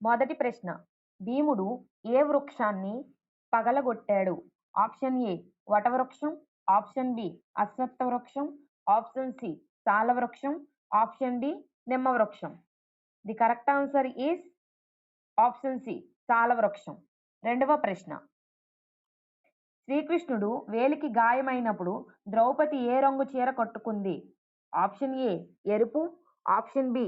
మొదటి ప్రశ్న. భీముడు ఏ వృక్షాన్ని పగలగొట్టాడు? ఆప్షన్ ఏ వటవృక్షం, ఆప్షన్ బి అశ్వత్థ వృక్షం, ఆప్షన్ సి సాల వృక్షం, ఆప్షన్ డి నిమ్మ వృక్షం. The correct answer is option C సాల వృక్షం. రెండవ ప్రశ్న. శ్రీకృష్ణుడు వేలికి గాయమైనప్పుడు ద్రౌపది ఏ రంగు చీర కట్టుకుంది? ఆప్షన్ ఏ ఎరుపు, ఆప్షన్ బి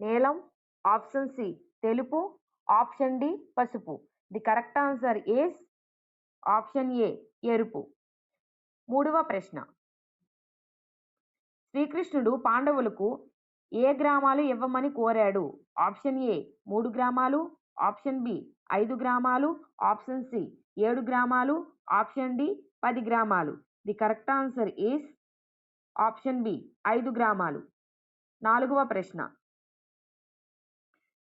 నీలం, ఆప్షన్ సి తెలుపు, ఆప్షన్ డి పసుపు. The correct answer is option A ఎరుపు. మూడవ ప్రశ్న. శ్రీకృష్ణుడు పాండవులకు ఏ గ్రామాలు ఇవ్వమని కోరాడు? ఆప్షన్ ఏ 3 గ్రామాలు, ఆప్షన్ బి 5 గ్రామాలు, ఆప్షన్ సి 7 గ్రామాలు, ఆప్షన్ డి 10 గ్రామాలు. The correct answer is option B 5 గ్రామాలు. నాలుగవ ప్రశ్న.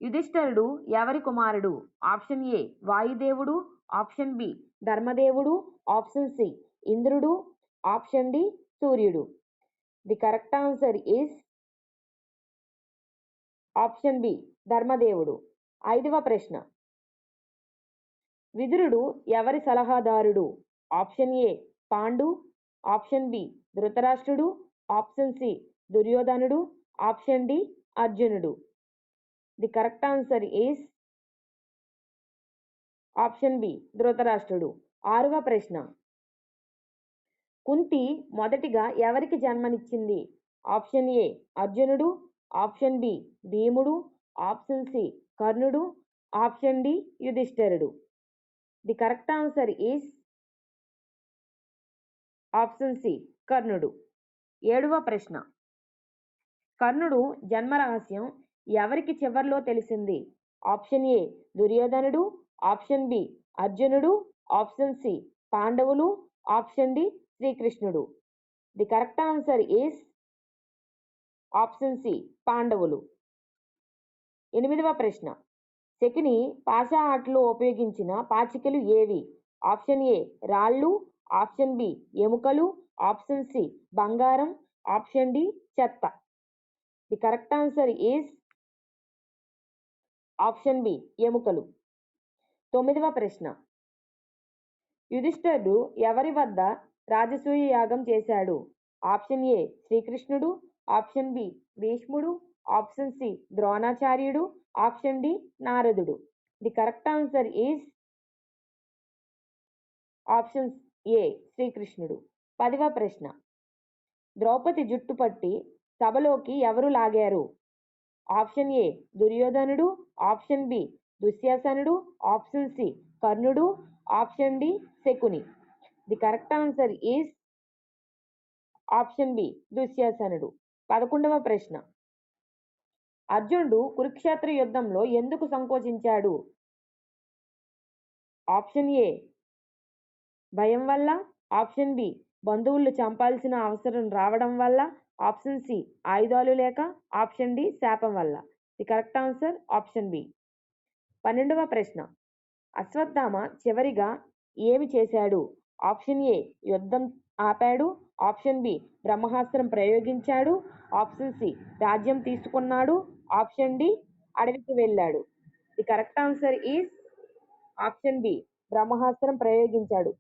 యుధిష్ఠిరుడు ఎవరి కుమారుడు? ఆప్షన్ ఏ వాయుదేవుడు, ఆప్షన్ బి ధర్మదేవుడు, ఆప్షన్ సి ఇంద్రుడు, ఆప్షన్ డి సూర్యుడు. The correct answer is option B ధర్మదేవుడు. ఐదవ ప్రశ్న. విదురుడు ఎవరి సలహాదారుడు? Option A Pandu, option B ధృతరాష్ట్రుడు, ఆప్షన్ సి దుర్యోధనుడు, ఆప్షన్ డి అర్జునుడు. The correct answer is option B ధృతరాష్ట్రుడు. ఆరవ ప్రశ్న. కుంతి మొదటిగా ఎవరికి జన్మనిచ్చింది? ఆప్షన్ ఏ అర్జునుడు, ఆప్షన్ బి భీముడు, ఆప్షన్ సి కర్ణుడు, ఆప్షన్ డి యుధిష్ఠిరుడు. The correct answer is option C కర్ణుడు. ఏడవ ప్రశ్న. కర్ణుడు జన్మ రహస్యం ఎవరికి చివర్లో తెలిసింది? ఆప్షన్ ఏ దుర్యోధనుడు, ఆప్షన్ బి అర్జునుడు, ఆప్షన్ సి పాండవులు, ఆప్షన్ డి శ్రీకృష్ణుడు. The correct answer is option C పాండవులు. ఎనిమిదవ ప్రశ్న. శకుని పాషా ఆటలో ఉపయోగించిన పాచికలు ఏవి? ఆప్షన్ ఏ రాళ్ళు, ఆప్షన్ బి ఎముకలు, ఆప్షన్ సి బంగారం, ఆప్షన్ డి చెత్త. The correct answer is option B ఎముకలు. తొమ్మిదవ ప్రశ్న. యుధిష్ఠిరుడు ఎవరి వద్ద రాజసూయ యాగం చేశాడు? ఆప్షన్ ఏ శ్రీకృష్ణుడు, ఆప్షన్ బి భీష్ముడు, ఆప్షన్ సి ద్రోణాచార్యుడు, ఆప్షన్ డి నారదుడు. The correct answer is option A శ్రీకృష్ణుడు. 10వ ప్రశ్న. ద్రౌపది జుట్టు పట్టి సభలోకి ఎవరు లాగారు? ఆప్షన్ ఏ దుర్యోధనుడు, ఆప్షన్ బి దుశ్శాసనుడు, ఆప్షన్ సి కర్ణుడు, option D Shakuni. The correct answer is option B దుశ్శాసనుడు. 11వ ప్రశ్న. అర్జునుడు కురుక్షేత్ర యుద్ధంలో ఎందుకు సంకోచించాడు? ఆప్షన్ ఏ భయం వల్ల, ఆప్షన్ బి బంధువులు చంపాల్సిన అవసరం రావడం వల్ల, ఆప్షన్ సి ఆయుధాలు లేక, ఆప్షన్ డి శాపం వల్ల. The correct answer option B. 12వ ప్రశ్న. అశ్వత్థామ చివరిగా ఏమి చేశాడు? ఆప్షన్ ఏ యుద్ధం ఆపాడు, ఆప్షన్ బి బ్రహ్మాస్త్రం ప్రయోగించాడు, ఆప్షన్ సి రాజ్యం తీసుకున్నాడు, ఆప్షన్ డి అడవికి వెళ్ళాడు. The correct answer is option B బ్రహ్మాస్త్రం ప్రయోగించాడు.